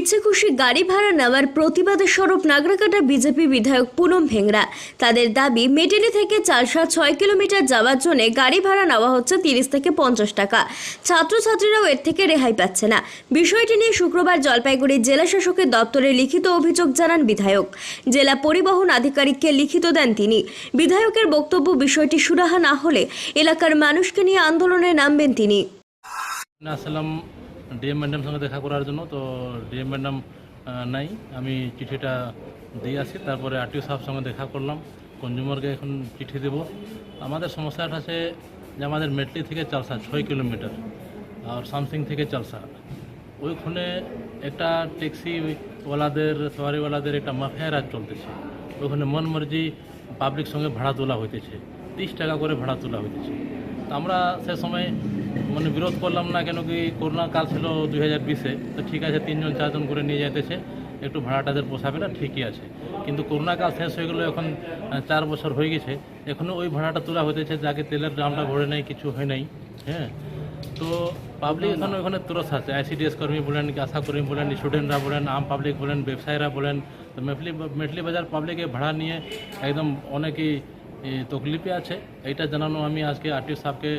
ইচ্ছে খুশি গাড়ি ভাড়া নেওয়ার প্রতিবাদে স্বরূপ নাগরাকাটা বিজেপি বিধায়ক পুনম ভেংরা। তাদের দাবি মেটেলি থেকে চালসা 6 কিলোমিটার যাওয়ার জন্য গাড়ি ভাড়া নেওয়া হচ্ছে 30 থেকে 50 টাকা। ছাত্রছাত্রীরাও এর থেকে রেহাই পাচ্ছে না। বিষয়টি নিয়ে শুক্রবার জলপাইগুড়ি জেলা শাসকের দপ্তরে লিখিত অভিযোগ জানান বিধায়ক। জেলা পরিবহন আধিকারিককে লিখিত দেন তিনি। বিধায়কের বক্তব্য, বিষয়টি সুরাহা না হলে এলাকার মানুষকে নিয়ে আন্দোলনে নামবেন তিনি। আসলাম ডিএম ম্যাডাম সঙ্গে দেখা করার জন্য, তো ডিএম ম্যাডাম নাই, আমি চিঠিটা দিয়ে আসি। তারপরে আরটিও সাহেবের সঙ্গে দেখা করলাম, কনজিউমারকে এখন চিঠি দেব। আমাদের সমস্যাটা আছে যে আমাদের মেটলি থেকে চালসা 6 কিলোমিটার আর সামসিং থেকে চালসা, ওইখানে একটা ট্যাক্সিওয়ালাদের সওয়ারিওয়ালাদের একটা মাফিয়া রাজ চলতেছে। ওইখানে মন মর্জি পাবলিক সঙ্গে ভাড়া তোলা হইতেছে, 30 টাকা করে ভাড়া তোলা হইতেছে। তো আমরা সে সময় বিরোধ করলাম না, কেন কি করোনা কাল ছিল 2020-এ। তো ঠিক আছে, 3জন 4জন করে নিয়ে যাইতেছে, একটু ভাড়াটাদের পোষাবে না, ঠিকই আছে। কিন্তু করোনা কাল শেষ হয়ে গেলো, এখন 4 বছর হয়ে গেছে, এখনও ওই ভাড়াটা তোলা হইতেছে, যাকে তেলের দামটা ভরে নেই, কিছু হয় নাই। হ্যাঁ, তো পাবলিক এখন ওখানে তুরস আছে। আইসিডিএস কর্মী বলেন, আশা কর্মী বলেন, স্টুডেন্টরা বলেন, আম পাবলিক বলেন, ব্যবসায়ীরা বলেন। তো মেটলি বাজার পাবলিকে ভাড়া নিয়ে একদম অনেকেই তকলিফে আছে। এইটা জানানো আমি আজকে আরটিও সাহেবকে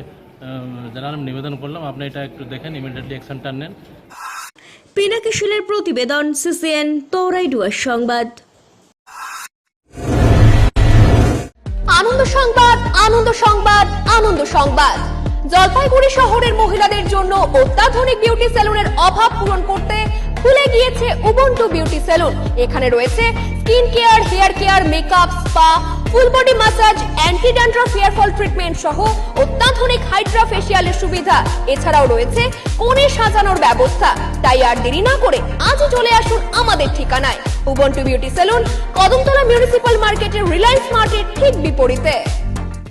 জানানোর নিবেদন করলাম। আপনি এটা একটু দেখেন, ইমিডিয়েটলি অ্যাকশনটা নেন। পিনাকি শীলের প্রতিবেদন, সিসিএন তৌরাইডুয়ার সংবাদ। আনন্দ সংবাদ, আনন্দ সংবাদ, আনন্দ সংবাদ। জলপাইগুড়ি শহরের মহিলাদের জন্য অত্যাধুনিক বিউটি সেলুনের অভাব পূরণ করতে খুলে গিয়েছে উবুন্টু বিউটি সেলুন। এখানে রয়েছে skin care, hair care, makeup, spa, full body massage, anti dandruff hair fall treatment সহ অত্যাধুনিক হাইড্রা ফেশিয়ালের সুবিধা। এছাড়াও রয়েছে কোণে সাজানোর ব্যবস্থা। তাই আর দেরি না করে আজই চলে আসুন আমাদের ঠিকানায়। Ubuntu beauty salon, Kadamtala municipal মার্কেটের রিলায়েন্স মার্কেট ঠিক বিপরীতে।